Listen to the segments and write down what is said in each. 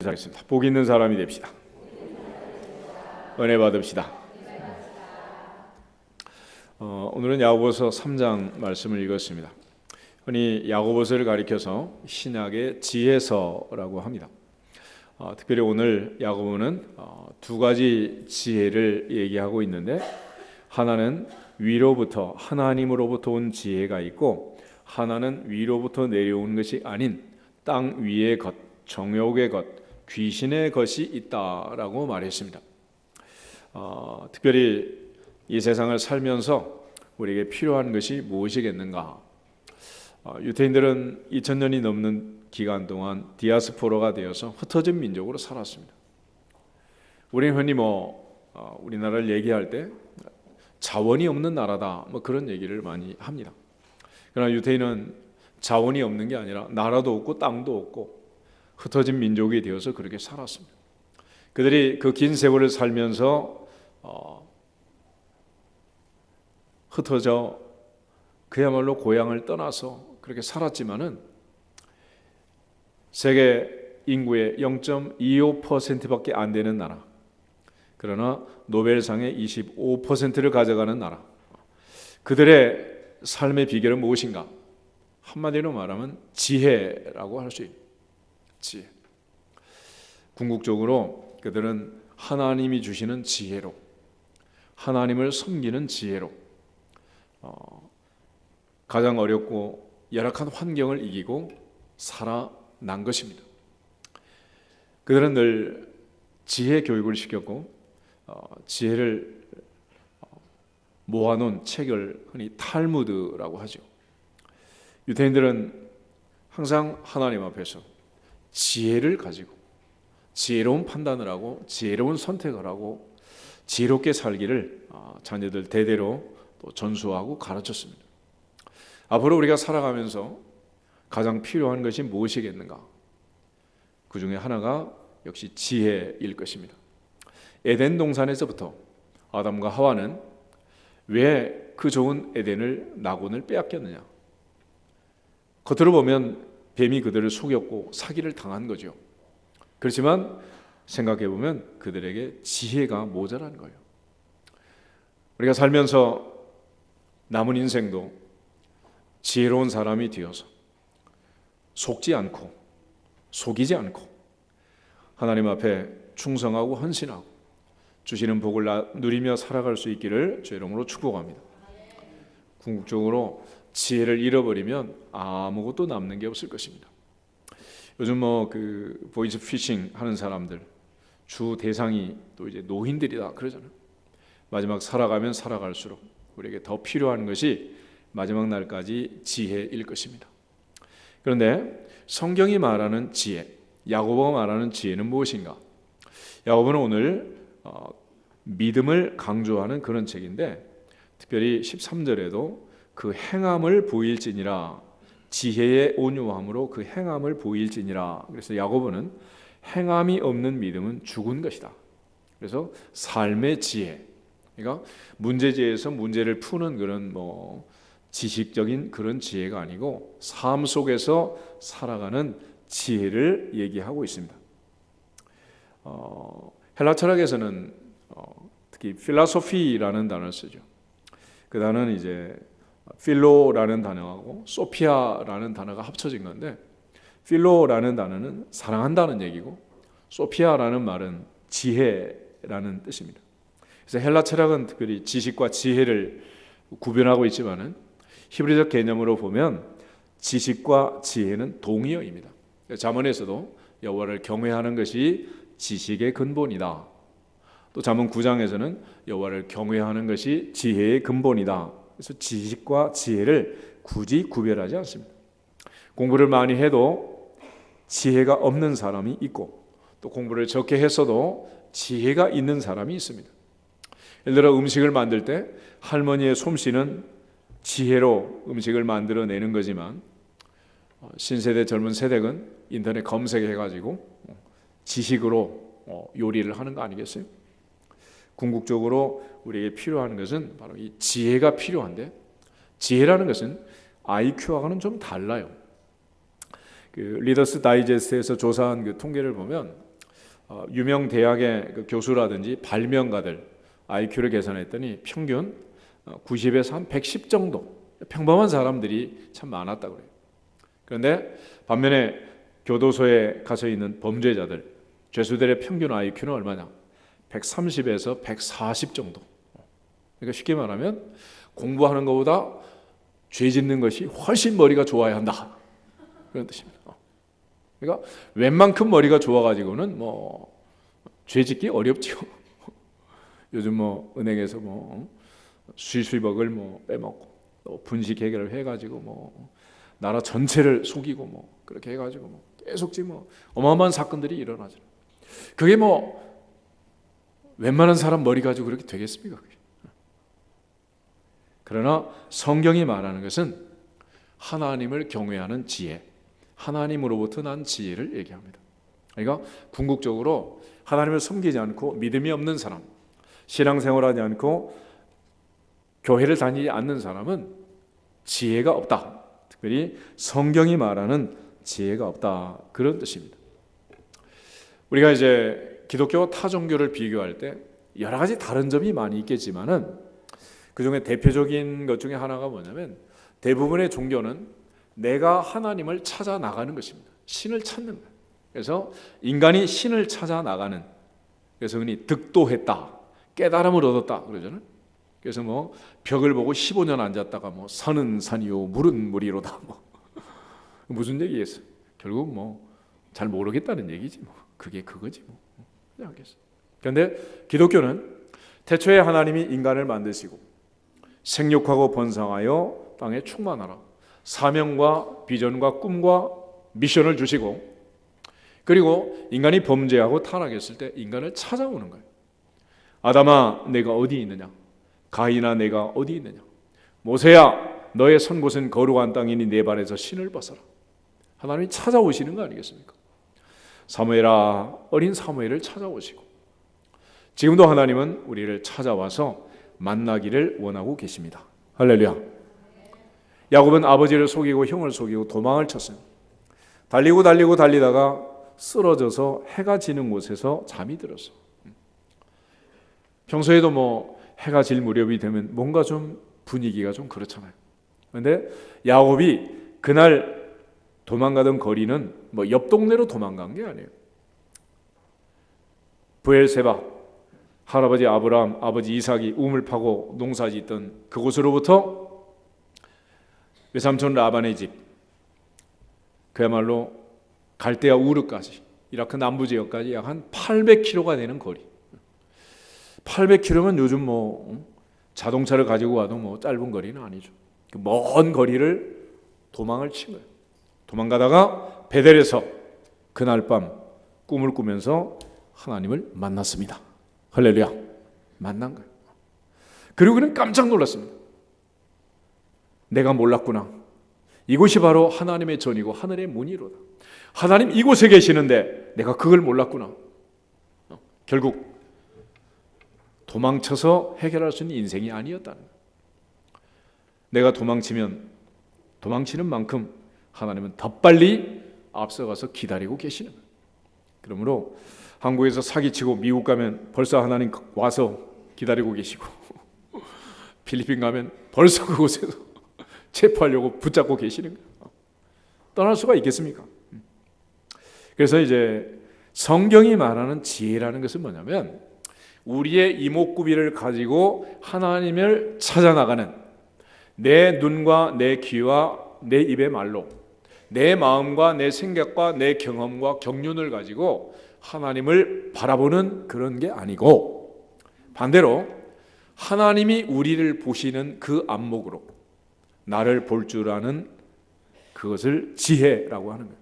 묵상하겠습니다. 복 있는 사람이 됩시다. 은혜 받읍시다. 오늘은 야고보서 3장 말씀을 읽었습니다. 흔히 야고보서를 가리켜서 신약의 지혜서라고 합니다. 특별히 오늘 야고보는 두 가지 지혜를 얘기하고 있는데, 하나는 위로부터 하나님으로부터 온 지혜가 있고, 하나는 위로부터 내려오는 것이 아닌 땅 위의 것, 정욕의 것, 귀신의 것이 있다라고 말했습니다. 특별히 이 세상을 살면서 우리에게 필요한 것이 무엇이겠는가? 유대인들은 2000년이 넘는 기간 동안 디아스포라가 되어서 흩어진 민족으로 살았습니다. 우리는 흔히 우리나라를 얘기할 때 자원이 없는 나라다, 그런 얘기를 많이 합니다. 그러나 유대인은 자원이 없는 게 아니라 나라도 없고 땅도 없고 흩어진 민족이 되어서 그렇게 살았습니다. 그들이 그 긴 세월을 살면서 흩어져 그야말로 고향을 떠나서 그렇게 살았지만은 세계 인구의 0.25%밖에 안 되는 나라, 그러나 노벨상의 25%를 가져가는 나라, 그들의 삶의 비결은 무엇인가? 한마디로 말하면 지혜라고 할 수 있습니다. 지혜. 궁극적으로 그들은 하나님이 주시는 지혜로, 하나님을 섬기는 지혜로 가장 어렵고 열악한 환경을 이기고 살아난 것입니다. 그들은 늘 지혜 교육을 시켰고 지혜를 모아놓은 책을 흔히 탈무드라고 하죠. 유대인들은 항상 하나님 앞에서 지혜를 가지고 지혜로운 판단을 하고 지혜로운 선택을 하고 지혜롭게 살기를 자녀들 대대로 또 전수하고 가르쳤습니다. 앞으로 우리가 살아가면서 가장 필요한 것이 무엇이겠는가? 그 중에 하나가 역시 지혜일 것입니다. 에덴 동산에서부터 아담과 하와는 왜 그 좋은 에덴을 낙원을 빼앗겼느냐? 겉으로 보면 뱀이 그들을 속였고 사기를 당한 거죠. 그렇지만 생각해 보면 그들에게 지혜가 모자란 거예요. 우리가 살면서 남은 인생도 지혜로운 사람이 되어서 속지 않고 속이지 않고 하나님 앞에 충성하고 헌신하고 주시는 복을 누리며 살아갈 수 있기를 주의 이름으로 축복합니다. 궁극적으로 지혜를 잃어버리면 아무것도 남는 게 없을 것입니다. 요즘 보이스 피싱 하는 사람들 주 대상이 또 이제 노인들이다 그러잖아요. 마지막 살아가면 살아갈수록 우리에게 더 필요한 것이 마지막 날까지 지혜일 것입니다. 그런데 성경이 말하는 지혜, 야고보가 말하는 지혜는 무엇인가? 야고보는 오늘 믿음을 강조하는 그런 책인데, 특별히 13절에도 그 행함을 보일지니라, 지혜의 온유함으로 그 행함을 보일지니라. 그래서 야고보는 행함이 없는 믿음은 죽은 것이다. 그래서 삶의 지혜, 그러니까 문제제에서 문제를 푸는 그런 지식적인 그런 지혜가 아니고 삶 속에서 살아가는 지혜를 얘기하고 있습니다. 헬라 철학에서는 특히 필라소피라는 단어를 쓰죠. 그 단어는 이제 필로라는 단어하고 소피아라는 단어가 합쳐진 건데, 필로라는 단어는 사랑한다는 얘기고 소피아라는 말은 지혜라는 뜻입니다. 그래서 헬라 철학은 특별히 지식과 지혜를 구별하고 있지만은 히브리적 개념으로 보면 지식과 지혜는 동의어입니다. 잠언에서도 여호와를 경외하는 것이 지식의 근본이다. 또 잠언 9장에서는 여호와를 경외하는 것이 지혜의 근본이다. 그래서 지식과 지혜를 굳이 구별하지 않습니다. 공부를 많이 해도 지혜가 없는 사람이 있고, 또 공부를 적게 했어도 지혜가 있는 사람이 있습니다. 예를 들어 음식을 만들 때 할머니의 솜씨는 지혜로 음식을 만들어내는 거지만, 신세대 젊은 세대는 인터넷 검색해가지고 지식으로 요리를 하는 거 아니겠어요? 궁극적으로 우리에게 필요한 것은 바로 이 지혜가 필요한데, 지혜라는 것은 IQ하고는 좀 달라요. 그 리더스 다이제스트에서 조사한 그 통계를 보면 유명 대학의 그 교수라든지 발명가들 IQ를 계산했더니 평균 90에서 한 110 정도 평범한 사람들이 참 많았다고 그래요. 그런데 반면에 교도소에 가서 있는 범죄자들, 죄수들의 평균 IQ는 얼마냐? 130에서 140 정도. 그러니까 쉽게 말하면 공부하는 것보다 죄 짓는 것이 훨씬 머리가 좋아야 한다. 그런 뜻입니다. 그러니까 웬만큼 머리가 좋아가지고는 죄 짓기 어렵죠. 요즘 은행에서 수십억을 빼먹고 또 분식 해결을 해가지고 나라 전체를 속이고 그렇게 해가지고 계속 지금 어마어마한 사건들이 일어나죠. 그게 웬만한 사람 머리 가지고 그렇게 되겠습니까? 그러나 성경이 말하는 것은 하나님을 경외하는 지혜, 하나님으로부터 난 지혜를 얘기합니다. 그러니까 궁극적으로 하나님을 섬기지 않고 믿음이 없는 사람, 신앙생활하지 않고 교회를 다니지 않는 사람은 지혜가 없다. 특별히 성경이 말하는 지혜가 없다. 그런 뜻입니다. 우리가 이제 기독교와 타 종교를 비교할 때 여러 가지 다른 점이 많이 있겠지만은 그 중에 대표적인 것 중에 하나가 뭐냐면 대부분의 종교는 내가 하나님을 찾아 나가는 것입니다. 신을 찾는 거예요. 그래서 인간이 신을 찾아 나가는, 그래서 흔히 득도했다, 깨달음을 얻었다 그러잖아요. 그래서 벽을 보고 15년 앉았다가 산은 산이요 물은 물이로다 무슨 얘기겠어요? 결국 잘 모르겠다는 얘기지 그게 그거지 그냥 알겠어. 그런데 기독교는 태초에 하나님이 인간을 만드시고 생육하고 번성하여 땅에 충만하라, 사명과 비전과 꿈과 미션을 주시고, 그리고 인간이 범죄하고 타락했을 때 인간을 찾아오는 거예요. 아담아 내가 어디 있느냐, 가인아 내가 어디 있느냐, 모세야 너의 선 곳은 거룩한 땅이니 내 발에서 신을 벗어라. 하나님이 찾아오시는 거 아니겠습니까? 사무엘아 어린 사무엘을 찾아오시고, 지금도 하나님은 우리를 찾아와서 만나기를 원하고 계십니다. 할렐루야. 야곱은 아버지를 속이고 형을 속이고 도망을 쳤어요. 달리다가 쓰러져서 해가 지는 곳에서 잠이 들었어요. 평소에도 해가 질 무렵이 되면 뭔가 좀 분위기가 좀 그렇잖아요. 그런데 야곱이 그날 도망가던 거리는 옆 동네로 도망간 게 아니에요. 브엘세바, 할아버지 아브라함, 아버지 이삭이 우물 파고 농사 짓던 그곳으로부터 외삼촌 라반의 집, 그야말로 갈대아 우르까지, 이라크 남부 지역까지 약 한 800km가 되는 거리. 800km면 요즘 자동차를 가지고 와도 짧은 거리는 아니죠. 먼 거리를 도망을 친 거예요. 도망가다가 베델에서 그날 밤 꿈을 꾸면서 하나님을 만났습니다. 할렐루야. 만난 거예요. 그리고 그는 깜짝 놀랐습니다. 내가 몰랐구나. 이곳이 바로 하나님의 전이고 하늘의 문이로다. 하나님 이곳에 계시는데 내가 그걸 몰랐구나. 결국 도망쳐서 해결할 수 있는 인생이 아니었다는 거예요. 내가 도망치는 만큼 하나님은 더 빨리 앞서가서 기다리고 계시는 거예요. 그러므로 한국에서 사기치고 미국 가면 벌써 하나님 와서 기다리고 계시고 필리핀 가면 벌써 그곳에서 체포하려고 붙잡고 계시는 거예요. 떠날 수가 있겠습니까? 그래서 이제 성경이 말하는 지혜라는 것은 뭐냐면 우리의 이목구비를 가지고 하나님을 찾아나가는, 내 눈과 내 귀와 내 입의 말로 내 마음과 내 생각과 내 경험과 경륜을 가지고 하나님을 바라보는 그런 게 아니고, 반대로 하나님이 우리를 보시는 그 안목으로 나를 볼 줄 아는 그것을 지혜라고 하는 거예요.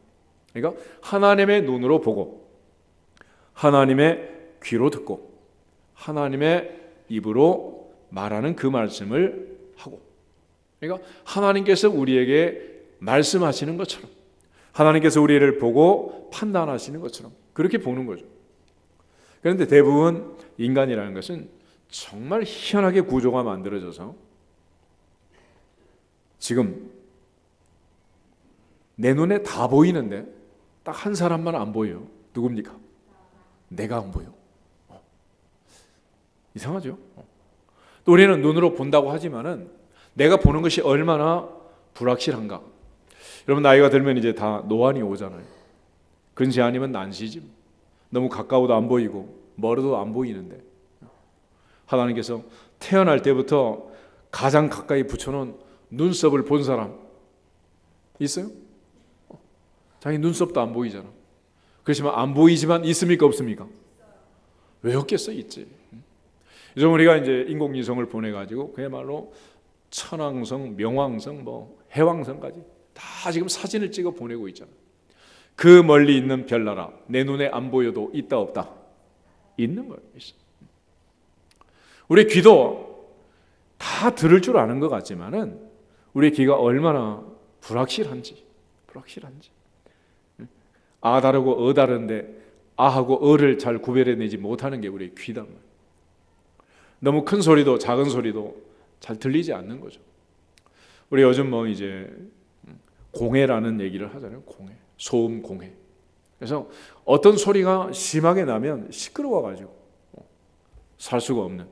그러니까 하나님의 눈으로 보고 하나님의 귀로 듣고 하나님의 입으로 말하는 그 말씀을 하고, 그러니까 하나님께서 우리에게 말씀하시는 것처럼, 하나님께서 우리를 보고 판단하시는 것처럼 그렇게 보는 거죠. 그런데 대부분 인간이라는 것은 정말 희한하게 구조가 만들어져서 지금 내 눈에 다 보이는데 딱 한 사람만 안 보여요. 누굽니까? 내가 안 보여. 이상하죠? 또 우리는 눈으로 본다고 하지만은 내가 보는 것이 얼마나 불확실한가. 여러분 나이가 들면 이제 다 노안이 오잖아요. 근시 아니면 난시지. 너무 가까워도 안 보이고 멀어도 안 보이는데 하나님께서 태어날 때부터 가장 가까이 붙여놓은 눈썹을 본 사람 있어요? 자기 눈썹도 안 보이잖아. 그렇지만 안 보이지만 있습니까 없습니까? 왜 없겠어? 있지. 요즘 우리가 이제 인공위성을 보내가지고 그야말로 천왕성, 명왕성, 해왕성까지 다 지금 사진을 찍어 보내고 있잖아. 그 멀리 있는 별나라 내 눈에 안 보여도 있다 없다? 있는 거예요. 있어. 우리 귀도 다 들을 줄 아는 것 같지만은 우리 귀가 얼마나 불확실한지. 아 다르고 어 다른데 아하고 어를 잘 구별해내지 못하는 게 우리의 귀단 말이에요. 너무 큰 소리도 작은 소리도 잘 들리지 않는 거죠. 우리 요즘 이제 공해라는 얘기를 하잖아요. 공해, 소음 공해. 그래서 어떤 소리가 심하게 나면 시끄러워가지고 살 수가 없는.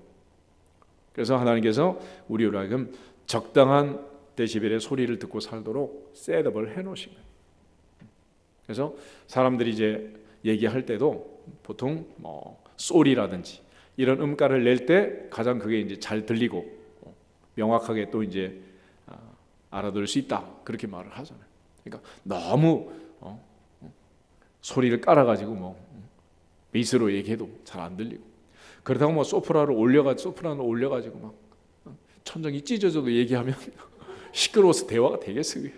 그래서 하나님께서 우리로 하여금 적당한 데시벨의 소리를 듣고 살도록 셋업을 해놓으신 거예요. 그래서 사람들이 이제 얘기할 때도 보통 소리라든지 이런 음가를 낼 때 가장 그게 이제 잘 들리고 명확하게 또 이제 알아들을 수 있다 그렇게 말을 하잖아요. 그러니까 너무 소리를 깔아가지고 베이스로 얘기해도 잘 안 들리고 그렇다고 소프라노를 올려가지고 막 천정이 찢어져도 얘기하면 시끄러워서 대화가 되겠어요.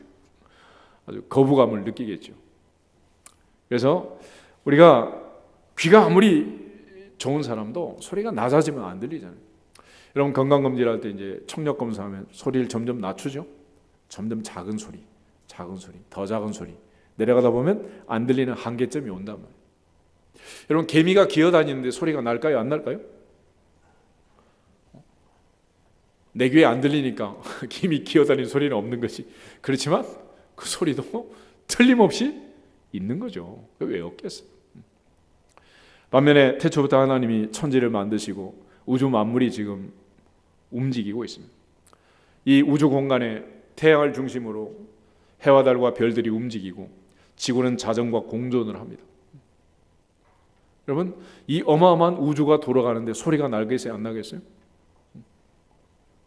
아주 거부감을 느끼겠죠. 그래서 우리가 귀가 아무리 좋은 사람도 소리가 낮아지면 안 들리잖아요. 여러분 건강검진을 할 때 이제 청력 검사하면 소리를 점점 낮추죠. 점점 작은 소리, 더 작은 소리 내려가다 보면 안 들리는 한계점이 온단 말이에요. 여러분 개미가 기어다니는데 소리가 날까요? 안 날까요? 내 귀에 안 들리니까 개미 기어다니는 소리는 없는 것이 그렇지만 그 소리도 틀림없이 있는 거죠. 왜 없겠어요? 반면에 태초부터 하나님이 천지를 만드시고 우주 만물이 지금 움직이고 있습니다. 이 우주 공간에 태양을 중심으로 해와 달과 별들이 움직이고 지구는 자전과 공존을 합니다. 여러분 이 어마어마한 우주가 돌아가는데 소리가 나겠어요? 안 나겠어요?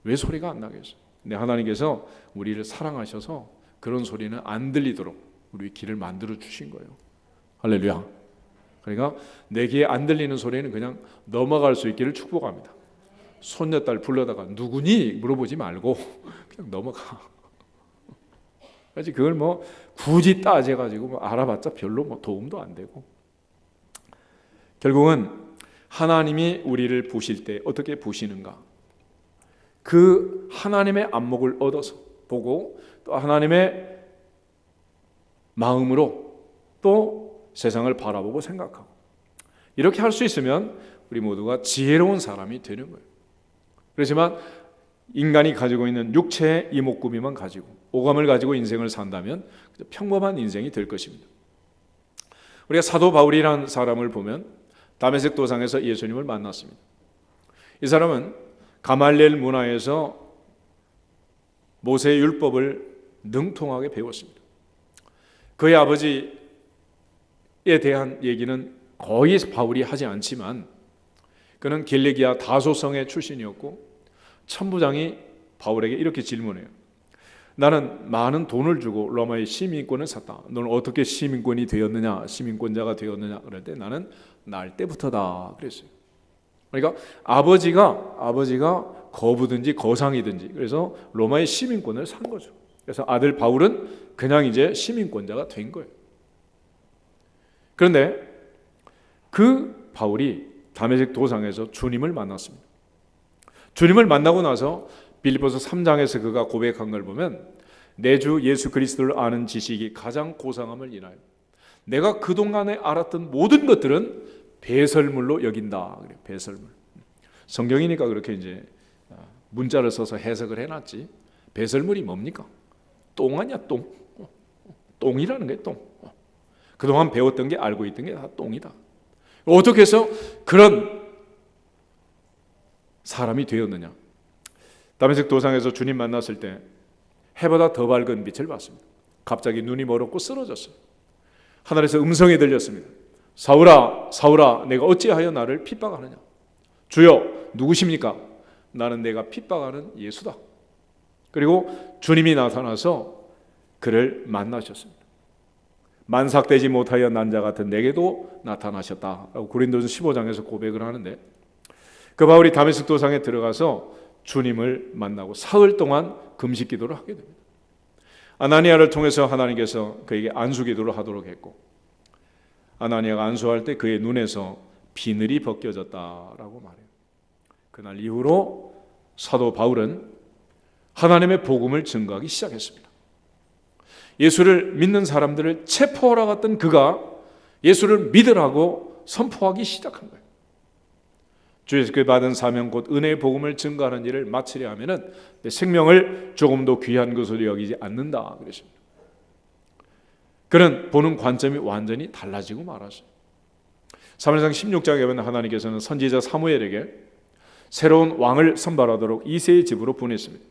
왜 소리가 안 나겠어요? 근데 하나님께서 우리를 사랑하셔서 그런 소리는 안 들리도록 우리 귀를 만들어 주신 거예요. 할렐루야. 그러니까 내 귀에 안 들리는 소리는 그냥 넘어갈 수 있기를 축복합니다. 손녀딸 불러다가 누구니 물어보지 말고 그냥 넘어가. 그래서 그걸 굳이 따져가지고 알아봤자 별로 도움도 안 되고. 결국은 하나님이 우리를 보실 때 어떻게 보시는가? 그 하나님의 안목을 얻어서 보고 또 하나님의 마음으로 또 세상을 바라보고 생각하고 이렇게 할 수 있으면 우리 모두가 지혜로운 사람이 되는 거예요. 그렇지만 인간이 가지고 있는 육체의 이목구비만 가지고 오감을 가지고 인생을 산다면 평범한 인생이 될 것입니다. 우리가 사도 바울이라는 사람을 보면 다메섹 도상에서 예수님을 만났습니다. 이 사람은 가말리엘 문화에서 모세의 율법을 능통하게 배웠습니다. 그의 아버지에 대한 얘기는 거의 바울이 하지 않지만 그는 길리기아 다소성의 출신이었고 천부장이 바울에게 이렇게 질문해요. 나는 많은 돈을 주고 로마의 시민권을 샀다. 너는 어떻게 시민권이 되었느냐? 시민권자가 되었느냐? 그럴 때 나는 날 때부터다 그랬어요. 그러니까 아버지가 거부든지 거상이든지 그래서 로마의 시민권을 산 거죠. 그래서 아들 바울은 그냥 이제 시민권자가 된 거예요. 그런데 그 바울이 다메섹 도상에서 주님을 만났습니다. 주님을 만나고 나서 빌립보서 3장에서 그가 고백한 걸 보면 내 주 예수 그리스도를 아는 지식이 가장 고상함을 인하여 내가 그동안에 알았던 모든 것들은 배설물로 여긴다. 그래요. 배설물. 성경이니까 그렇게 이제 문자를 써서 해석을 해놨지. 배설물이 뭡니까? 똥 아니야 똥. 똥이라는 게 똥. 그동안 배웠던 게 알고 있던 게 다 똥이다. 어떻게 해서 그런 사람이 되었느냐? 다메섹 도상에서 주님 만났을 때 해보다 더 밝은 빛을 봤습니다. 갑자기 눈이 멀었고 쓰러졌어요. 하늘에서 음성이 들렸습니다. 사울아, 사울아, 내가 어찌하여 나를 핍박하느냐? 주여, 누구십니까? 나는 내가 핍박하는 예수다. 그리고 주님이 나타나서 그를 만나셨습니다. 만삭되지 못하여 난 자 같은 내게도 나타나셨다. 고린도전 15장에서 고백을 하는데, 그 바울이 다메섹 도상에 들어가서 주님을 만나고 사흘 동안 금식 기도를 하게 됩니다. 아나니아를 통해서 하나님께서 그에게 안수 기도를 하도록 했고, 아나니아가 안수할 때 그의 눈에서 비늘이 벗겨졌다라고 말해요. 그날 이후로 사도 바울은 하나님의 복음을 증거하기 시작했습니다. 예수를 믿는 사람들을 체포하러 갔던 그가 예수를 믿으라고 선포하기 시작한 거예요. 주 예수께 받은 사명 곧 은혜의 복음을 증거하는 일을 마치려 하면은 내 생명을 조금도 귀한 것으로 여기지 않는다 그랬습니다. 그는 보는 관점이 완전히 달라지고 말았어요. 사무엘상 16장에 보면 하나님께서는 선지자 사무엘에게 새로운 왕을 선발하도록 이새의 집으로 보냈습니다.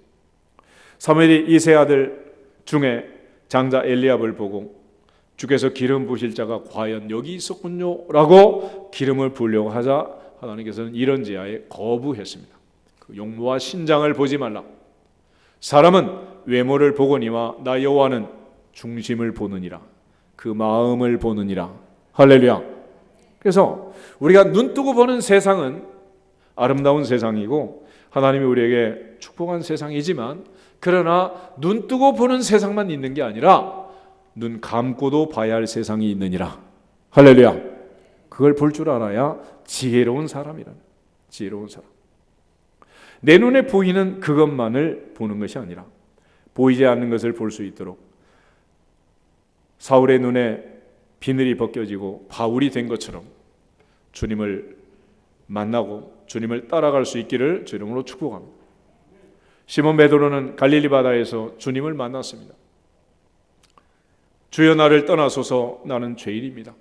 사무엘이 이새 아들 중에 장자 엘리압을 보고 주께서 기름 부으실 자가 과연 여기 있었군요 라고 기름을 부으려고 하자 하나님께서는 이런 제하에 거부했습니다. 그 용모와 신장을 보지 말라. 사람은 외모를 보거니와 나 여호와는 중심을 보느니라. 그 마음을 보느니라. 할렐루야. 그래서 우리가 눈 뜨고 보는 세상은 아름다운 세상이고 하나님이 우리에게 축복한 세상이지만, 그러나 눈 뜨고 보는 세상만 있는 게 아니라 눈 감고도 봐야 할 세상이 있느니라. 할렐루야. 그걸 볼 줄 알아야 지혜로운 사람이라는, 지혜로운 사람. 내 눈에 보이는 그것만을 보는 것이 아니라 보이지 않는 것을 볼 수 있도록 사울의 눈에 비늘이 벗겨지고 바울이 된 것처럼 주님을 만나고 주님을 따라갈 수 있기를 주 이름으로 축복합니다. 시몬 베드로는 갈릴리 바다에서 주님을 만났습니다. 주여 나를 떠나소서 나는 죄인입니다.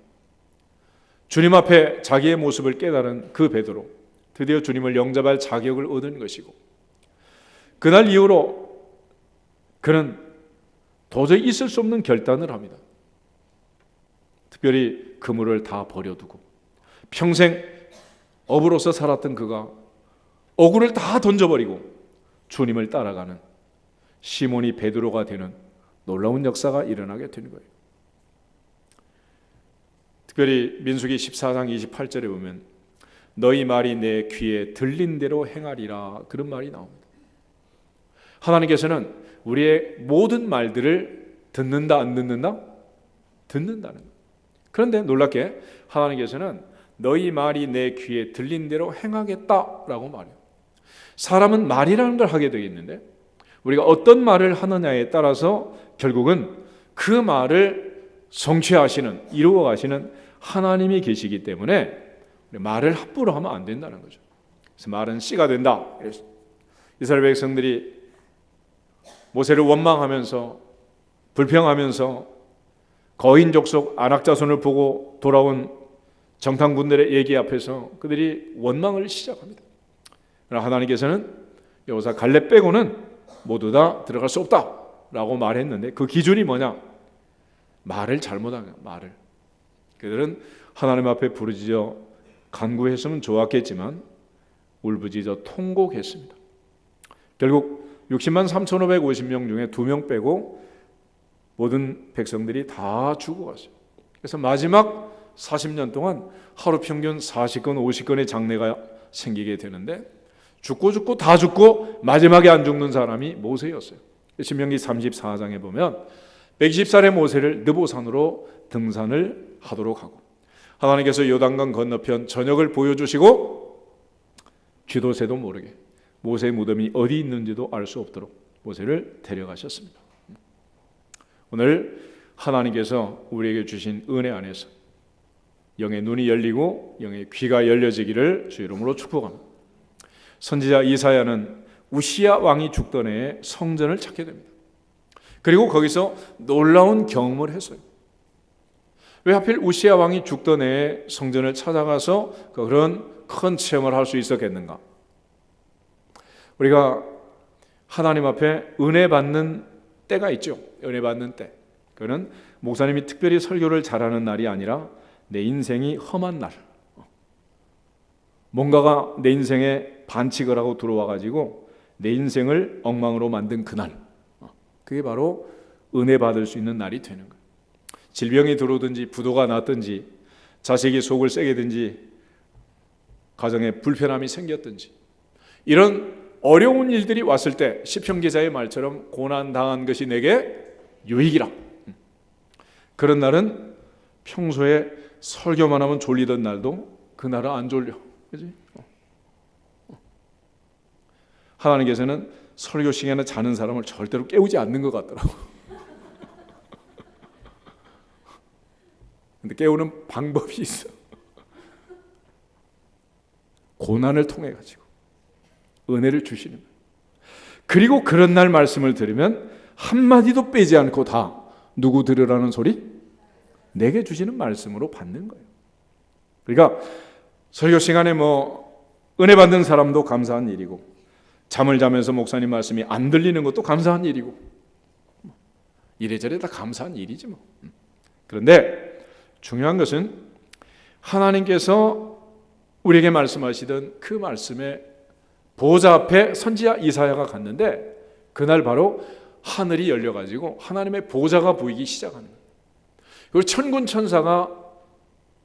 주님 앞에 자기의 모습을 깨달은 그 베드로, 드디어 주님을 영접할 자격을 얻은 것이고, 그날 이후로 그는 도저히 있을 수 없는 결단을 합니다. 특별히 그물을 다 버려두고 평생 어부로서 살았던 그가 어구를 다 던져버리고 주님을 따라가는 시몬이 베드로가 되는 놀라운 역사가 일어나게 되는 거예요. 특별히 민수기 14장 28절에 보면 너희 말이 내 귀에 들린 대로 행하리라, 그런 말이 나옵니다. 하나님께서는 우리의 모든 말들을 듣는다 안 듣는다? 듣는다는 거예요. 그런데 놀랍게 하나님께서는 너희 말이 내 귀에 들린 대로 행하겠다라고 말해요. 사람은 말이라는 걸 하게 되겠는데 우리가 어떤 말을 하느냐에 따라서 결국은 그 말을 성취하시는, 이루어 가시는 하나님이 계시기 때문에 말을 함부로 하면 안 된다는 거죠. 그래서 말은 씨가 된다. 이스라엘 백성들이 모세를 원망하면서 불평하면서 거인 족속 안악자손을 보고 돌아온 정탐군들의 얘기 앞에서 그들이 원망을 시작합니다. 그러나 하나님께서는 여호사 갈렙 빼고는 모두 다 들어갈 수 없다라고 말했는데 그 기준이 뭐냐? 말을 잘못한 거야. 말을. 그들은 하나님 앞에 부르짖어 간구했으면 좋았겠지만 울부짖어 통곡했습니다. 결국 60만 3,550명 중에 2명 빼고 모든 백성들이 다 죽어갔어요. 그래서 마지막 40년 동안 하루 평균 40건 50건의 장례가 생기게 되는데 죽고 다 죽고 마지막에 안 죽는 사람이 모세였어요. 신명기 34장에 보면 120살의 모세를 느보산으로 등산을 하도록 하고 하나님께서 요단강 건너편 저녁을 보여주시고 쥐도 새도 모르게 모세의 무덤이 어디 있는지도 알 수 없도록 모세를 데려가셨습니다. 오늘 하나님께서 우리에게 주신 은혜 안에서 영의 눈이 열리고 영의 귀가 열려지기를 주 이름으로 축복합니다. 선지자 이사야는 우시야 왕이 죽던 해에 성전을 찾게 됩니다. 그리고 거기서 놀라운 경험을 했어요. 왜 하필 우시야 왕이 죽던 해에 성전을 찾아가서 그런 큰 체험을 할 수 있었겠는가? 우리가 하나님 앞에 은혜 받는 때가 있죠. 은혜 받는 때. 그거는 목사님이 특별히 설교를 잘하는 날이 아니라 내 인생이 험한 날, 뭔가가 내 인생에 반칙을 하고 들어와 가지고 내 인생을 엉망으로 만든 그날, 그게 바로 은혜 받을 수 있는 날이 되는 거예요. 질병이 들어오든지 부도가 났든지 자식이 속을 세게 든지 가정에 불편함이 생겼든지 이런 어려운 일들이 왔을 때 시편 기자의 말처럼 고난 당한 것이 내게 유익이라. 그런 날은 평소에 설교만 하면 졸리던 날도 그날은 안 졸려. 그렇지? 하나님께서는 설교 시간에 자는 사람을 절대로 깨우지 않는 것 같더라고. 근데 깨우는 방법이 있어. 고난을 통해 가지고 은혜를 주시는 거예요. 그리고 그런 날 말씀을 들으면 한마디도 빼지 않고 다 누구 들으라는 소리? 내게 주시는 말씀으로 받는 거예요. 그러니까 설교 시간에 은혜 받는 사람도 감사한 일이고 잠을 자면서 목사님 말씀이 안 들리는 것도 감사한 일이고 이래저래 다 감사한 일이지 뭐. 그런데 중요한 것은 하나님께서 우리에게 말씀하시던 그 말씀에 보좌 앞에 선지자 이사야가 갔는데 그날 바로 하늘이 열려가지고 하나님의 보좌가 보이기 시작하는 거예요. 그리고 천군 천사가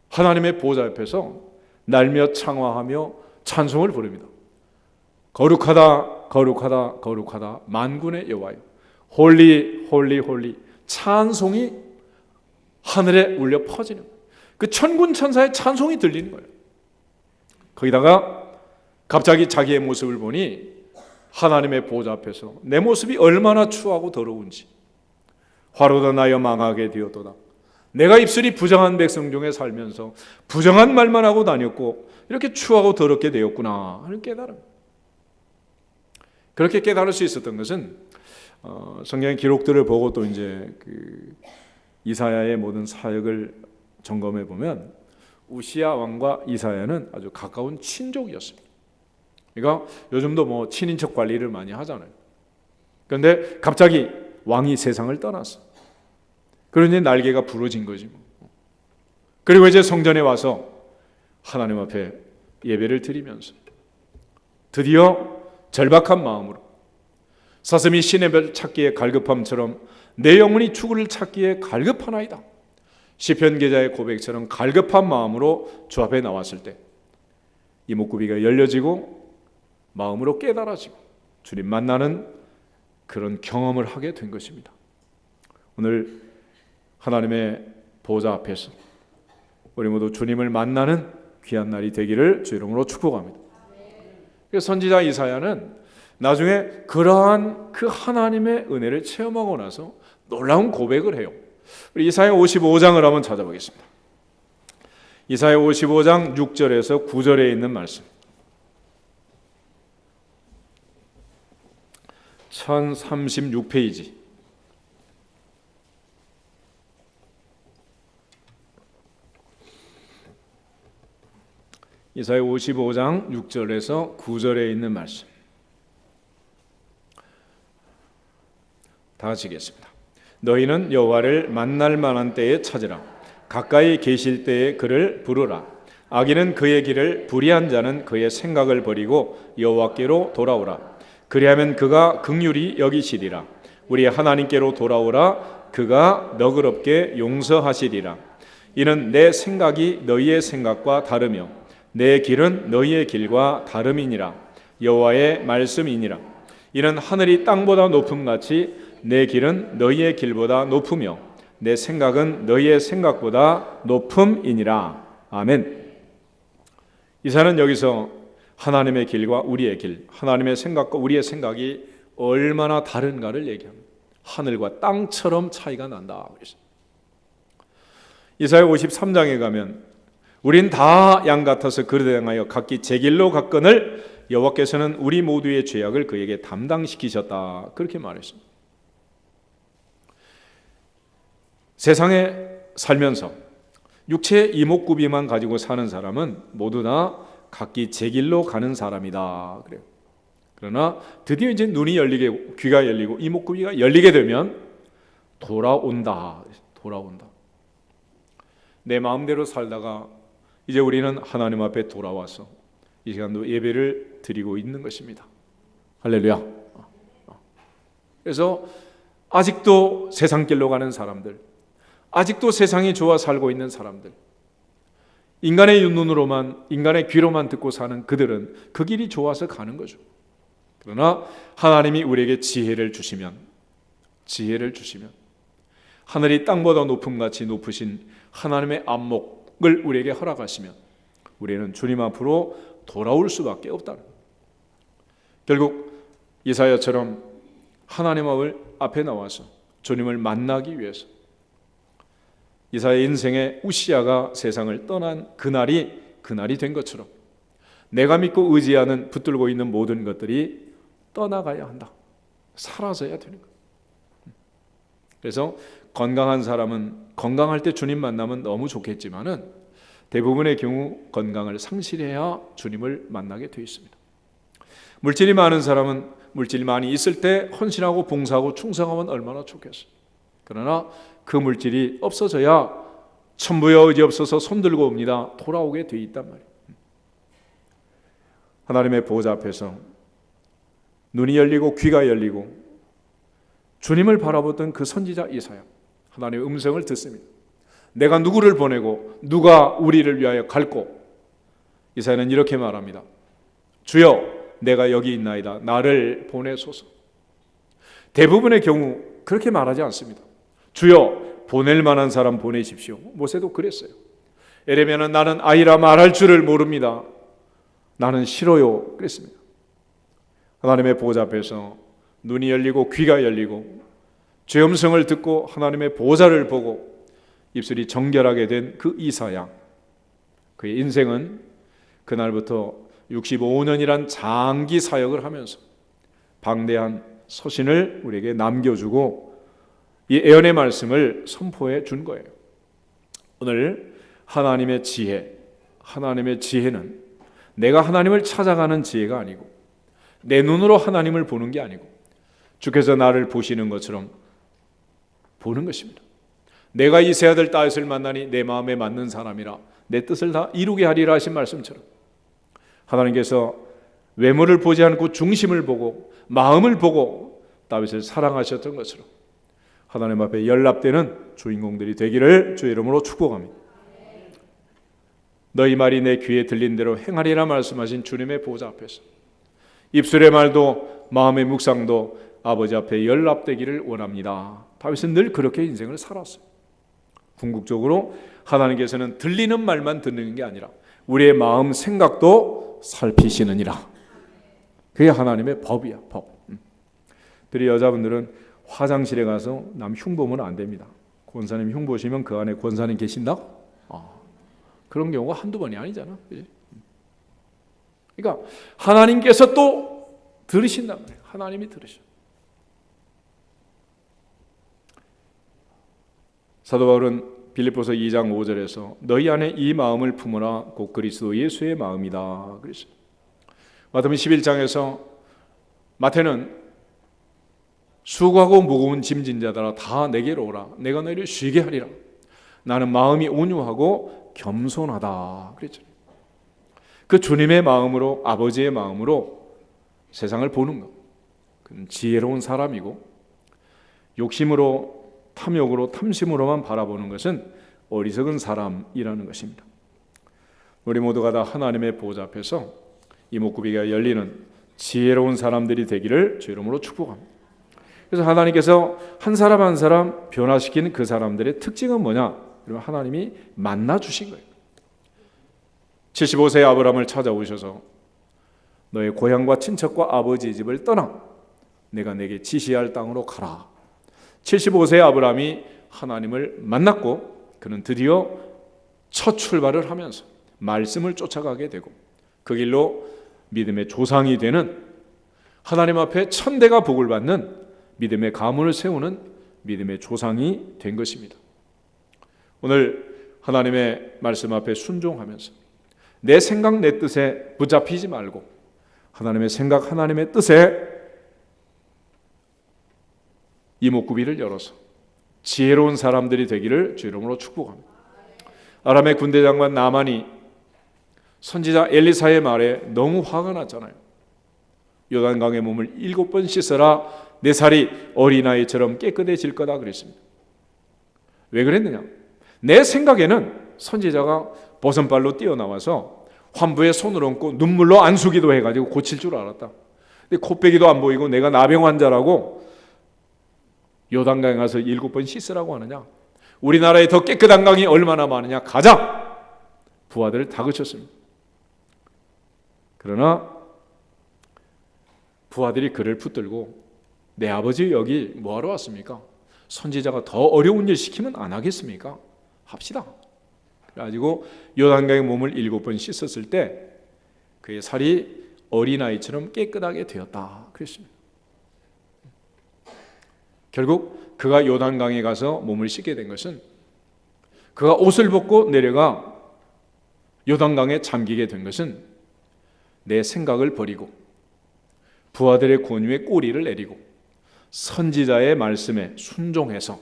하나님의 보좌 앞에서 날며 창화하며 찬송을 부릅니다. 거룩하다 거룩하다 거룩하다 만군의 여호와여, 홀리 홀리 홀리, 찬송이 하늘에 울려 퍼지는 거예요. 그 천군 천사의 찬송이 들리는 거예요. 거기다가 갑자기 자기의 모습을 보니 하나님의 보좌 앞에서 내 모습이 얼마나 추하고 더러운지, 화로다 나여 망하게 되었도다. 내가 입술이 부정한 백성 중에 살면서 부정한 말만 하고 다녔고 이렇게 추하고 더럽게 되었구나 하는 깨달음. 그렇게 깨달을 수 있었던 것은 성경의 기록들을 보고 또 이제 이사야의 모든 사역을 점검해 보면 우시야 왕과 이사야는 아주 가까운 친족이었습니다. 그러니까 요즘도 친인척 관리를 많이 하잖아요. 그런데 갑자기 왕이 세상을 떠났어. 그러니 날개가 부러진 거지. 그리고 이제 성전에 와서 하나님 앞에 예배를 드리면서 드디어 절박한 마음으로 사슴이 신의 별 찾기에 갈급함처럼 내 영혼이 주를 찾기에 갈급하나이다. 시편 기자의 고백처럼 갈급한 마음으로 주 앞에 나왔을 때 이목구비가 열려지고 마음으로 깨달아지고 주님 만나는 그런 경험을 하게 된 것입니다. 오늘 하나님의 보좌 앞에서 우리 모두 주님을 만나는 귀한 날이 되기를 주 이름으로 축복합니다. 선지자 이사야는 나중에 그러한 그 하나님의 은혜를 체험하고 나서 놀라운 고백을 해요. 우리 이사야 55장을 한번 찾아보겠습니다. 이사야 55장 6절에서 9절에 있는 말씀. 1036페이지. 이사야 55장 6절에서 9절에 있는 말씀. 다 같이 읽겠습니다. 너희는 여호와를 만날 만한 때에 찾으라. 가까이 계실 때에 그를 부르라. 악인은 그의 길을, 불의한 자는 그의 생각을 버리고 여호와께로 돌아오라. 그리하면 그가 긍휼히 여기시리라. 우리 하나님께로 돌아오라. 그가 너그럽게 용서하시리라. 이는 내 생각이 너희의 생각과 다르며 내 길은 너희의 길과 다름이니라. 여호와의 말씀이니라. 이는 하늘이 땅보다 높음같이 내 길은 너희의 길보다 높으며 내 생각은 너희의 생각보다 높음이니라. 아멘. 이사야는 여기서 하나님의 길과 우리의 길, 하나님의 생각과 우리의 생각이 얼마나 다른가를 얘기합니다. 하늘과 땅처럼 차이가 난다. 이사야 53장에 가면 우린 다 양 같아서 그릇에 행하여 각기 제 길로 갔거늘 여호와께서는 우리 모두의 죄악을 그에게 담당시키셨다. 그렇게 말했습니다. 세상에 살면서 육체의 이목구비만 가지고 사는 사람은 모두 다 각기 제 길로 가는 사람이다. 그래요. 그러나 드디어 이제 눈이 열리게, 귀가 열리고 이목구비가 열리게 되면 돌아온다. 내 마음대로 살다가 이제 우리는 하나님 앞에 돌아와서 이 시간도 예배를 드리고 있는 것입니다. 할렐루야. 그래서 아직도 세상 길로 가는 사람들, 아직도 세상이 좋아 살고 있는 사람들, 인간의 눈으로만, 인간의 귀로만 듣고 사는 그들은 그 길이 좋아서 가는 거죠. 그러나 하나님이 우리에게 지혜를 주시면 하늘이 땅보다 높음같이 높으신 하나님의 안목을 우리에게 허락하시면 우리는 주님 앞으로 돌아올 수밖에 없다는 거예요. 결국 이사야처럼 하나님 앞에 나와서 주님을 만나기 위해서 이사야의 인생의 우시아가 세상을 떠난 그날이 된 것처럼 내가 믿고 의지하는 붙들고 있는 모든 것들이 떠나가야 한다. 사라져야 되는 거예요. 그래서 건강한 사람은 건강할 때 주님 만나면 너무 좋겠지만은 대부분의 경우 건강을 상실해야 주님을 만나게 되어 있습니다. 물질이 많은 사람은 물질이 많이 있을 때 헌신하고 봉사하고 충성하면 얼마나 좋겠어요. 그러나 그 물질이 없어져야 천부여 의지 없어서 손들고 옵니다. 돌아오게 돼 있단 말이에요. 하나님의 보호자 앞에서 눈이 열리고 귀가 열리고 주님을 바라보던 그 선지자 이사야, 하나님의 음성을 듣습니다. 내가 누구를 보내고 누가 우리를 위하여 갈고? 이사야는 이렇게 말합니다. 주여, 내가 여기 있나이다. 나를 보내소서. 대부분의 경우 그렇게 말하지 않습니다. 주여, 보낼 만한 사람 보내십시오. 모세도 그랬어요. 에레미야는 나는 아이라 말할 줄을 모릅니다. 나는 싫어요. 그랬습니다. 하나님의 보호자 앞에서 눈이 열리고 귀가 열리고 주의 음성을 듣고 하나님의 보호자를 보고 입술이 정결하게 된 그 이사야, 그의 인생은 그날부터 65년이란 장기 사역을 하면서 방대한 서신을 우리에게 남겨주고 이 예언의 말씀을 선포해 준 거예요. 오늘 하나님의 지혜는 내가 하나님을 찾아가는 지혜가 아니고 내 눈으로 하나님을 보는 게 아니고 주께서 나를 보시는 것처럼 보는 것입니다. 내가 이 세 아들 다윗을 만나니 내 마음에 맞는 사람이라 내 뜻을 다 이루게 하리라 하신 말씀처럼 하나님께서 외모를 보지 않고 중심을 보고 마음을 보고 다윗을 사랑하셨던 것처럼 하나님 앞에 연락되는 주인공들이 되기를 주의 이름으로 축복합니다. 너희 말이 내 귀에 들린 대로 행하리라 말씀하신 주님의 보호자 앞에서 입술의 말도 마음의 묵상도 아버지 앞에 연락되기를 원합니다. 다윗은 늘 그렇게 인생을 살았어요. 궁극적으로 하나님께서는 들리는 말만 듣는 게 아니라 우리의 마음 생각도 살피시느니라. 그게 하나님의 법이야, 법. 특히 여자분들은 화장실에 가서 남 흉보면 안 됩니다. 권사님 흉보시면 그 안에 권사님 계신다? 그런 경우가 한두 번이 아니잖아. 그치? 그러니까 하나님께서 또 들으신단 말이에요. 하나님이 들으셔. 사도 바울은 빌립보서 2장 5절에서 너희 안에 이 마음을 품으라 곧 그리스도 예수의 마음이다 그랬어요. 마태복음 11장에서 마태는 수고하고 무거운 짐진 자들아 다 내게로 오라 내가 너희를 쉬게 하리라 나는 마음이 온유하고 겸손하다 그랬죠. 그 주님의 마음으로 아버지의 마음으로 세상을 보는 것. 그는 지혜로운 사람이고 욕심으로 탐욕으로 탐심으로만 바라보는 것은 어리석은 사람이라는 것입니다. 우리 모두가 다 하나님의 보호자 앞에서 이목구비가 열리는 지혜로운 사람들이 되기를 주 이름으로 축복합니다. 그래서 하나님께서 한 사람 한 사람 변화시킨 그 사람들의 특징은 뭐냐? 그러면 하나님이 만나 주신 거예요. 75세의 아브라함을 찾아오셔서 너의 고향과 친척과 아버지의 집을 떠나 내가 내게 지시할 땅으로 가라. 75세의 아브라함이 하나님을 만났고 그는 드디어 첫 출발을 하면서 말씀을 쫓아가게 되고 그 길로 믿음의 조상이 되는 하나님 앞에 천대가 복을 받는 믿음의 가문을 세우는 믿음의 조상이 된 것입니다. 오늘 하나님의 말씀 앞에 순종하면서 내 생각 내 뜻에 붙잡히지 말고 하나님의 생각 하나님의 뜻에 이목구비를 열어서 지혜로운 사람들이 되기를 주 이름으로 축복합니다. 아람의 군대 장관 나만이 선지자 엘리사의 말에 너무 화가 났잖아요. 요단강의 몸을 7번 씻어라 내 살이 어린아이처럼 깨끗해질 거다 그랬습니다. 왜 그랬느냐? 내 생각에는 선지자가 버선발로 뛰어나와서 환부에 손을 얹고 눈물로 안수기도 해가지고 고칠 줄 알았다. 근데 코빼기도 안 보이고 내가 나병 환자라고 요단강에 가서 7번 씻으라고 하느냐? 우리나라에 더 깨끗한 강이 얼마나 많으냐? 가자! 부하들을 다그쳤습니다. 그러나 부하들이 그를 붙들고 내 아버지 여기 뭐하러 왔습니까? 선지자가 더 어려운 일 시키면 안 하겠습니까? 합시다. 그래가지고 요단강의 몸을 7번 씻었을 때 그의 살이 어린아이처럼 깨끗하게 되었다 그랬습니다. 결국 그가 요단강에 가서 몸을 씻게 된 것은 그가 옷을 벗고 내려가 요단강에 잠기게 된 것은 내 생각을 버리고 부하들의 권유에 꼬리를 내리고 선지자의 말씀에 순종해서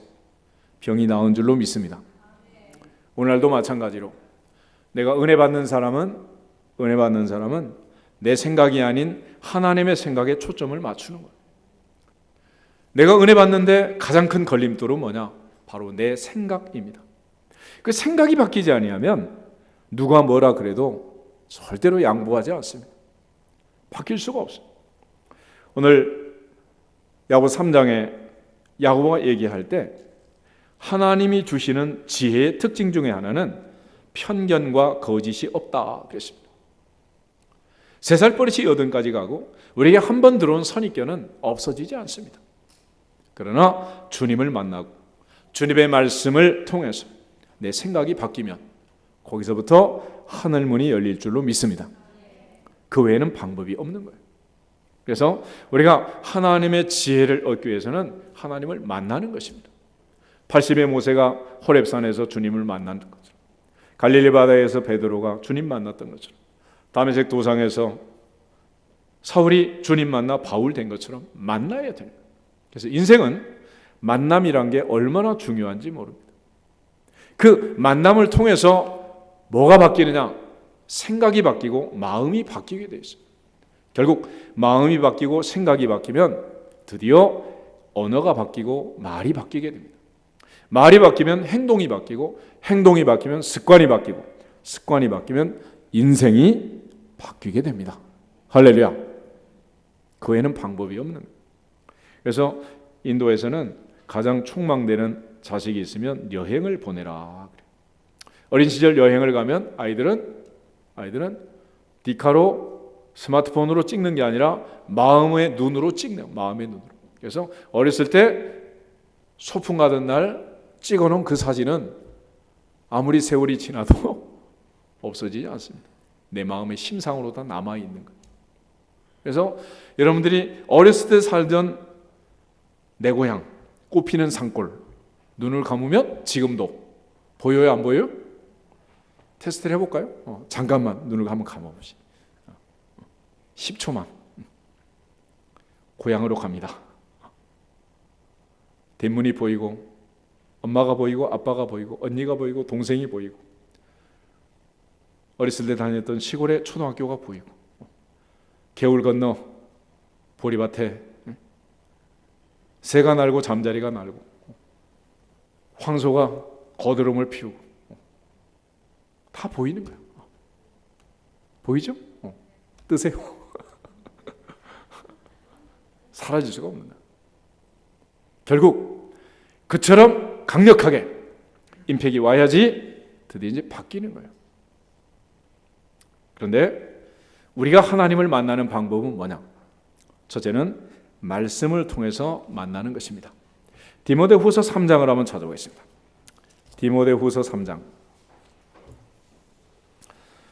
병이 나은 줄로 믿습니다. 오늘날도 마찬가지로 내가 은혜 받는 사람은 내 생각이 아닌 하나님의 생각에 초점을 맞추는 거예요. 내가 은혜 받는데 가장 큰 걸림돌은 뭐냐? 바로 내 생각입니다. 그 생각이 바뀌지 아니하면 누가 뭐라 그래도 절대로 양보하지 않습니다. 바뀔 수가 없어요. 오늘 야고보 3장에 야고보가 얘기할 때 하나님이 주시는 지혜의 특징 중에 하나는 편견과 거짓이 없다 그랬습니다. 3살 버릇이 8까지 가고 우리에게 한 번 들어온 선입견은 없어지지 않습니다. 그러나 주님을 만나고 주님의 말씀을 통해서 내 생각이 바뀌면 거기서부터 하늘문이 열릴 줄로 믿습니다. 그 외에는 방법이 없는 거예요. 그래서 우리가 하나님의 지혜를 얻기 위해서는 하나님을 만나는 것입니다. 80의 모세가 호렙산에서 주님을 만난 것처럼, 갈릴리 바다에서 베드로가 주님 만났던 것처럼, 다메섹 도상에서 사울이 주님 만나 바울 된 것처럼 만나야 돼요. 그래서 인생은 만남이란 게 얼마나 중요한지 모릅니다. 그 만남을 통해서 뭐가 바뀌느냐? 생각이 바뀌고 마음이 바뀌게 돼 있어요. 결국 마음이 바뀌고 생각이 바뀌면 드디어 언어가 바뀌고 말이 바뀌게 됩니다. 말이 바뀌면 행동이 바뀌고 행동이 바뀌면 습관이 바뀌고 습관이 바뀌면 인생이 바뀌게 됩니다. 할렐루야. 그 외에는 방법이 없는 거예요. 그래서 인도에서는 가장 촉망되는 자식이 있으면 여행을 보내라. 어린 시절 여행을 가면 아이들은 디카로 스마트폰으로 찍는 게 아니라 마음의 눈으로 찍네요. 마음의 눈으로. 그래서 어렸을 때 소풍 가던 날 찍어놓은 그 사진은 아무리 세월이 지나도 없어지지 않습니다. 내 마음의 심상으로 다 남아있는 거예요. 그래서 여러분들이 어렸을 때 살던 내 고향, 꽃피는 산골, 눈을 감으면 지금도 보여요, 안 보여요? 테스트를 해볼까요? 잠깐만 눈을 한번 감아보시. 10초만. 고향으로 갑니다. 대문이 보이고 엄마가 보이고 아빠가 보이고 언니가 보이고 동생이 보이고 어렸을 때 다녔던 시골의 초등학교가 보이고 개울 건너 보리밭에 새가 날고 잠자리가 날고 황소가 거드름을 피우고 다 보이는 거예요. 보이죠? 뜨세요. 사라질 수가 없는 거예요. 결국 그처럼 강력하게 임팩이 와야지 드디어 이제 바뀌는 거예요. 그런데 우리가 하나님을 만나는 방법은 뭐냐? 첫째는 말씀을 통해서 만나는 것입니다. 디모데후서 3장을 한번 찾아보겠습니다. 디모데후서 3장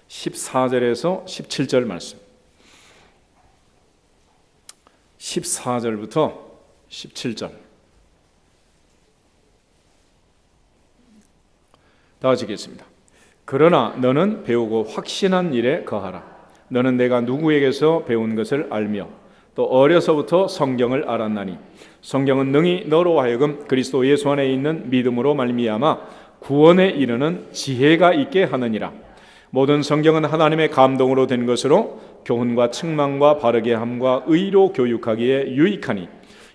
14절에서 17절 말씀. 14절부터 17절. 다 같이 읽겠습니다. 그러나 너는 배우고 확신한 일에 거하라. 너는 내가 누구에게서 배운 것을 알며 또 어려서부터 성경을 알았나니 성경은 능히 너로 하여금 그리스도 예수 안에 있는 믿음으로 말미암아 구원에 이르는 지혜가 있게 하느니라. 모든 성경은 하나님의 감동으로 된 것으로 교훈과 책망과 바르게 함과 의로 교육하기에 유익하니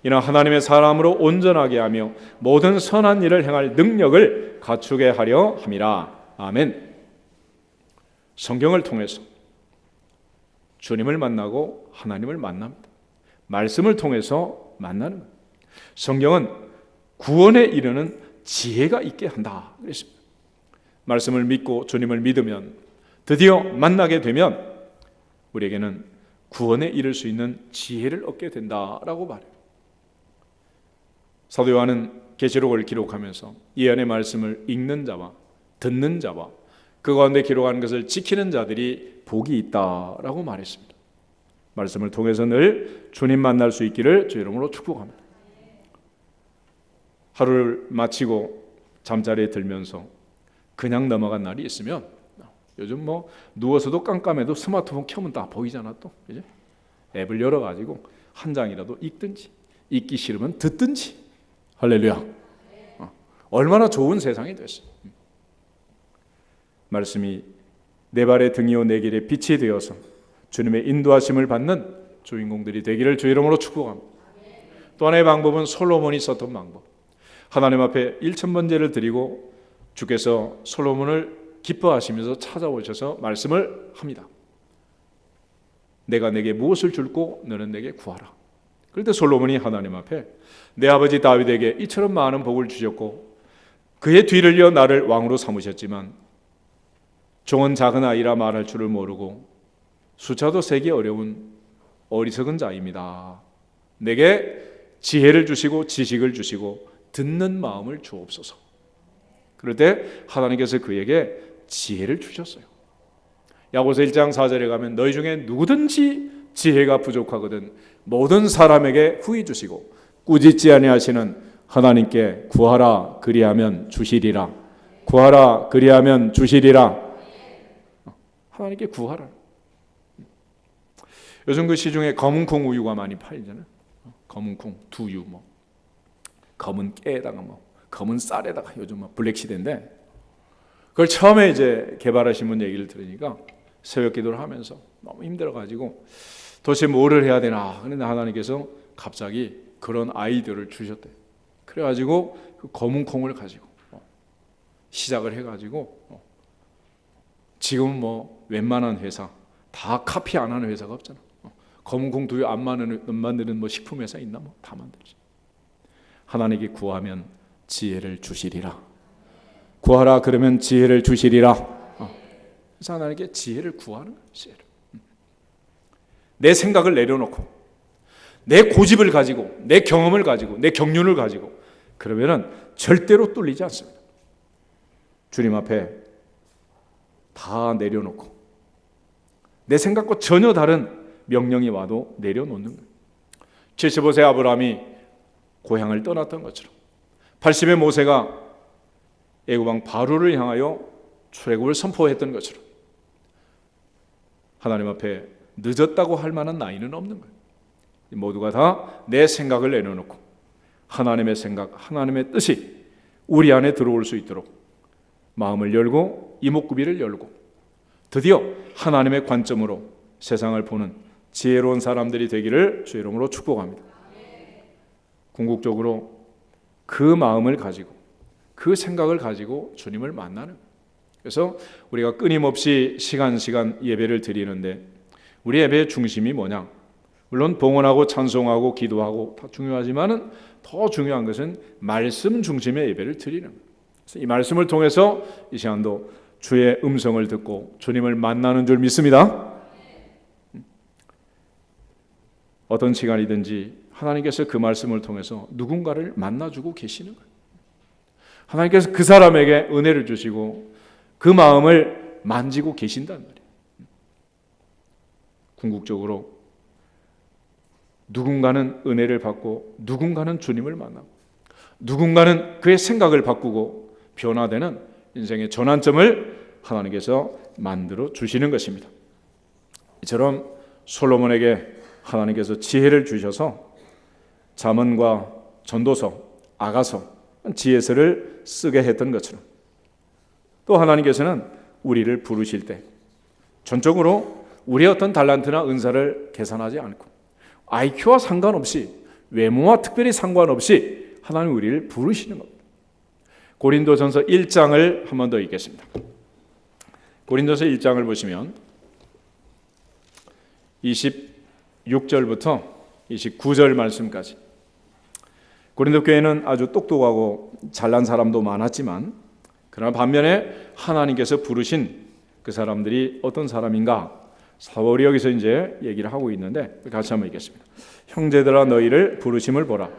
이는 하나님의 사람으로 온전하게 하며 모든 선한 일을 행할 능력을 갖추게 하려 함이라. 아멘. 성경을 통해서 주님을 만나고 하나님을 만납니다. 말씀을 통해서 만나는 거예요. 성경은 구원에 이르는 지혜가 있게 한다 그랬습니다. 말씀을 믿고 주님을 믿으면 드디어 만나게 되면 우리에게는 구원에 이를 수 있는 지혜를 얻게 된다라고 말해요. 사도 요한은 계시록을 기록하면서 예언의 말씀을 읽는 자와 듣는 자와 그 가운데 기록한 것을 지키는 자들이 복이 있다라고 말했습니다. 말씀을 통해서 늘 주님 만날 수 있기를 주 이름으로 축복합니다. 하루를 마치고 잠자리에 들면서 그냥 넘어간 날이 있으면 요즘 뭐 누워서도 깜깜해도 스마트폰 켜면 다 보이잖아 또. 그죠? 앱을 열어가지고 한 장이라도 읽든지 읽기 싫으면 듣든지. 할렐루야. 얼마나 좋은 세상이 됐어. 말씀이 내 발의 등이요 내 길의 빛이 되어서 주님의 인도하심을 받는 주인공들이 되기를 주 이름으로 축복합니다. 또 하나의 방법은 솔로몬이 썼던 방법. 하나님 앞에 1000번제를 드리고 주께서 솔로몬을 기뻐하시면서 찾아오셔서 말씀을 합니다. 내가 내게 무엇을 줄고 너는 내게 구하라. 그럴 때 솔로몬이 하나님 앞에 내 아버지 다윗에게 이처럼 많은 복을 주셨고 그의 뒤를 이어 나를 왕으로 삼으셨지만 종은 작은 아이라 말할 줄을 모르고 숫자도 세기 어려운 어리석은 자입니다. 내게 지혜를 주시고 지식을 주시고 듣는 마음을 주옵소서. 그럴 때 하나님께서 그에게 지혜를 주셨어요. 야고보서 1장 4절에 가면 너희 중에 누구든지 지혜가 부족하거든 모든 사람에게 후히 주시고 꾸짖지 아니하시는 하나님께 구하라 그리하면 주시리라. 구하라 그리하면 주시리라. 하나님께 구하라. 요즘 그 시중에 검은콩 우유가 많이 팔리잖아요. 검은콩, 두유, 뭐 검은 깨에다가 뭐 검은 쌀에다가 요즘 뭐 블랙 시대인데 그걸 처음에 이제 개발하신 분 얘기를 들으니까 새벽 기도를 하면서 너무 힘들어가지고 도대체 뭐를 해야 되나. 그런데 하나님께서 갑자기 그런 아이디어를 주셨대요. 그래가지고 그 검은 콩을 가지고 시작을 해가지고 지금은 뭐 웬만한 회사 다 카피 안 하는 회사가 없잖아. 검은 콩 두유 안 만드는 뭐 식품 회사 있나? 뭐 다 만들지. 하나님께 구하면 지혜를 주시리라. 구하라 그러면 지혜를 주시리라. 그래서 하나님께 지혜를 구하는 거예요. 지혜를. 내 생각을 내려놓고 내 고집을 가지고 내 경험을 가지고 내 경륜을 가지고 그러면은 절대로 뚫리지 않습니다. 주님 앞에 다 내려놓고 내 생각과 전혀 다른 명령이 와도 내려놓는 거예요. 75세 아브라함이 고향을 떠났던 것처럼 80의 모세가 애굽왕 바로를 향하여 출애굽을 선포했던 것처럼 하나님 앞에 늦었다고 할 만한 나이는 없는 거예요. 모두가 다 내 생각을 내려놓고 하나님의 생각, 하나님의 뜻이 우리 안에 들어올 수 있도록 마음을 열고 이목구비를 열고 드디어 하나님의 관점으로 세상을 보는 지혜로운 사람들이 되기를 주의 이름으로 축복합니다. 궁극적으로 그 마음을 가지고 그 생각을 가지고 주님을 만나는, 그래서 우리가 끊임없이 시간 예배를 드리는데 우리 예배의 중심이 뭐냐? 물론 봉헌하고 찬송하고 기도하고 다 중요하지만은 더 중요한 것은 말씀 중심의 예배를 드리는 거예요. 그래서 이 말씀을 통해서 이 시간도 주의 음성을 듣고 주님을 만나는 줄 믿습니다. 어떤 시간이든지 하나님께서 그 말씀을 통해서 누군가를 만나주고 계시는 거예요. 하나님께서 그 사람에게 은혜를 주시고 그 마음을 만지고 계신단 말이에요. 궁극적으로 누군가는 은혜를 받고 누군가는 주님을 만나고 누군가는 그의 생각을 바꾸고 변화되는 인생의 전환점을 하나님께서 만들어 주시는 것입니다. 이처럼 솔로몬에게 하나님께서 지혜를 주셔서 잠언과 전도서, 아가서, 지혜서를 쓰게 했던 것처럼 또 하나님께서는 우리를 부르실 때 전적으로 우리의 어떤 달란트나 은사를 계산하지 않고 IQ와 상관없이 외모와 특별히 상관없이 하나님 우리를 부르시는 겁니다. 고린도전서 1장을 한 번 더 읽겠습니다. 고린도서 1장을 보시면 26절부터 29절 말씀까지. 고린도 교회는 아주 똑똑하고 잘난 사람도 많았지만 그러나 반면에 하나님께서 부르신 그 사람들이 어떤 사람인가? 사울이 여기서 이제 얘기를 하고 있는데 같이 한번 읽겠습니다. 형제들아 너희를 부르심을 보라.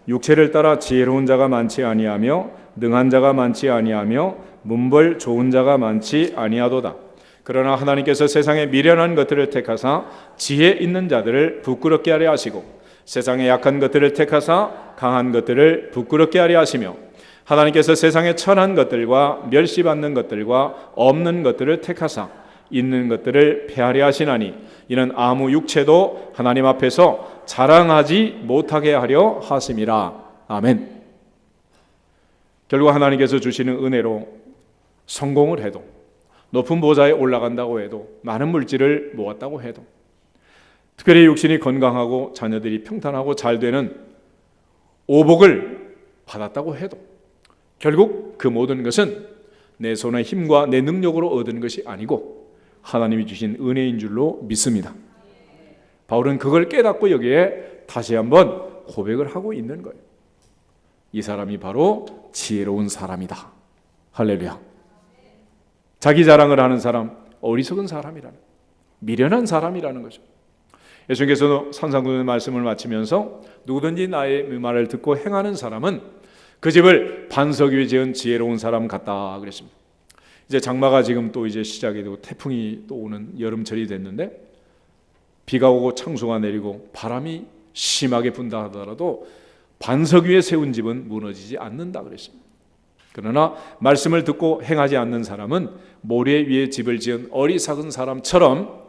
육체를 따라 지혜로운 자가 많지 아니하며 능한 자가 많지 아니하며 문벌 좋은 자가 많지 아니하도다. 그러나 하나님께서 세상에 미련한 것들을 택하사 지혜 있는 자들을 부끄럽게 하려 하시고 세상에 약한 것들을 택하사 강한 것들을 부끄럽게 하려 하시며 하나님께서 세상에 천한 것들과 멸시받는 것들과 없는 것들을 택하사 있는 것들을 폐하려 하시나니 이는 아무 육체도 하나님 앞에서 자랑하지 못하게 하려 하심이라. 아멘. 결국 하나님께서 주시는 은혜로 성공을 해도 높은 보좌에 올라간다고 해도 많은 물질을 모았다고 해도 특별히 육신이 건강하고 자녀들이 평탄하고 잘 되는 오복을 받았다고 해도 결국 그 모든 것은 내 손의 힘과 내 능력으로 얻은 것이 아니고 하나님이 주신 은혜인 줄로 믿습니다. 바울은 그걸 깨닫고 여기에 다시 한번 고백을 하고 있는 거예요. 이 사람이 바로 지혜로운 사람이다. 할렐루야. 자기 자랑을 하는 사람, 어리석은 사람이라는, 미련한 사람이라는 거죠. 예수님께서도 산상수훈의 말씀을 마치면서 누구든지 나의 말을 듣고 행하는 사람은 그 집을 반석 위에 지은 지혜로운 사람 같다 그랬습니다. 이제 장마가 지금 또 이제 시작이 되고 태풍이 또 오는 여름철이 됐는데 비가 오고 창수가 내리고 바람이 심하게 분다 하더라도 반석 위에 세운 집은 무너지지 않는다 그랬습니다. 그러나 말씀을 듣고 행하지 않는 사람은 모래 위에 집을 지은 어리석은 사람처럼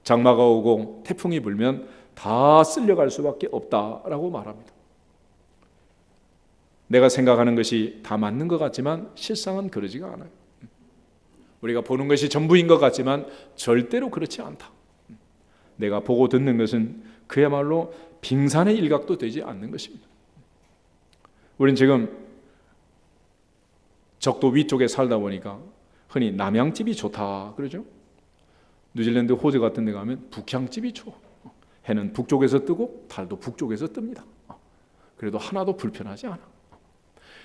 장마가 오고 태풍이 불면 다 쓸려갈 수밖에 없다라고 말합니다. 내가 생각하는 것이 다 맞는 것 같지만 실상은 그러지가 않아요. 우리가 보는 것이 전부인 것 같지만 절대로 그렇지 않다. 내가 보고 듣는 것은 그야말로 빙산의 일각도 되지 않는 것입니다. 우리는 지금 적도 위쪽에 살다 보니까 흔히 남양집이 좋다 그러죠. 뉴질랜드 호주 같은 데 가면 북향집이 좋아. 해는 북쪽에서 뜨고 달도 북쪽에서 뜹니다. 그래도 하나도 불편하지 않아.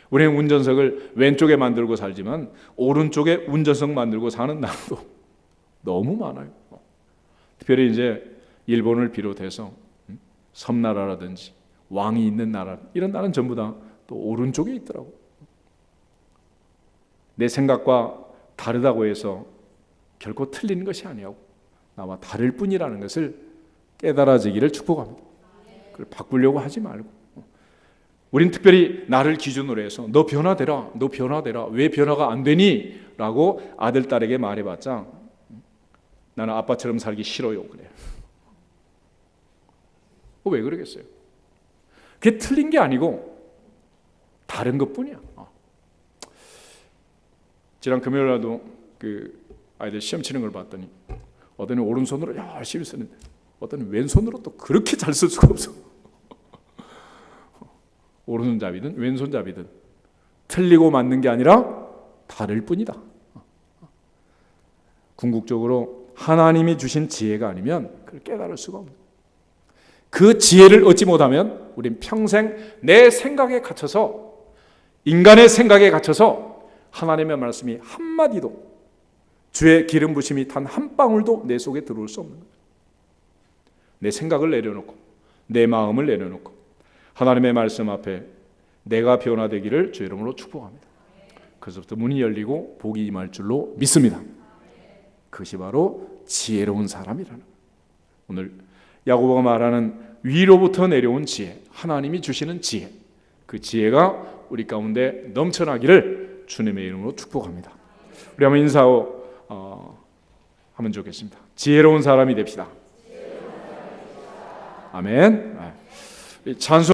우리는 운전석을 왼쪽에 만들고 살지만 오른쪽에 운전석 만들고 사는 나라도 너무 많아요. 특별히 이제 일본을 비롯해서 섬나라라든지 왕이 있는 나라, 이런 나라는 전부 다 또 오른쪽에 있더라고. 내 생각과 다르다고 해서 결코 틀린 것이 아니고 나와 다를 뿐이라는 것을 깨달아지기를 축복합니다. 그걸 바꾸려고 하지 말고, 우린 특별히 나를 기준으로 해서 너 변화되라, 너 변화되라, 왜 변화가 안 되니? 라고 아들, 딸에게 말해봤자 나는 아빠처럼 살기 싫어요 그래. 왜 그러겠어요? 그게 틀린 게 아니고 다른 것뿐이야. 지난 금요일날도 그 아이들 시험 치는 걸 봤더니 어떤 오른손으로 열심히 쓰는데 어떤 왼손으로 또 그렇게 잘 쓸 수가 없어. 오른손잡이든 왼손잡이든 틀리고 맞는 게 아니라 다를 뿐이다. 궁극적으로 하나님이 주신 지혜가 아니면 그걸 깨달을 수가 없는, 그 지혜를 얻지 못하면 우린 평생 내 생각에 갇혀서, 인간의 생각에 갇혀서 하나님의 말씀이 한마디도, 주의 기름 부심이 단 한 방울도 내 속에 들어올 수 없는 거예요. 내 생각을 내려놓고 내 마음을 내려놓고 하나님의 말씀 앞에 내가 변화되기를 주의 이름으로 축복합니다. 그래서부터 문이 열리고 복이 임할 줄로 믿습니다. 그것이 바로 지혜로운 사람이라는, 오늘 야고보가 말하는 위로부터 내려온 지혜, 하나님이 주시는 지혜, 그 지혜가 우리 가운데 넘쳐나기를 주님의 이름으로 축복합니다. 우리 한번 인사하고 하면 좋겠습니다. 지혜로운 사람이 됩시다. 아멘. 찬송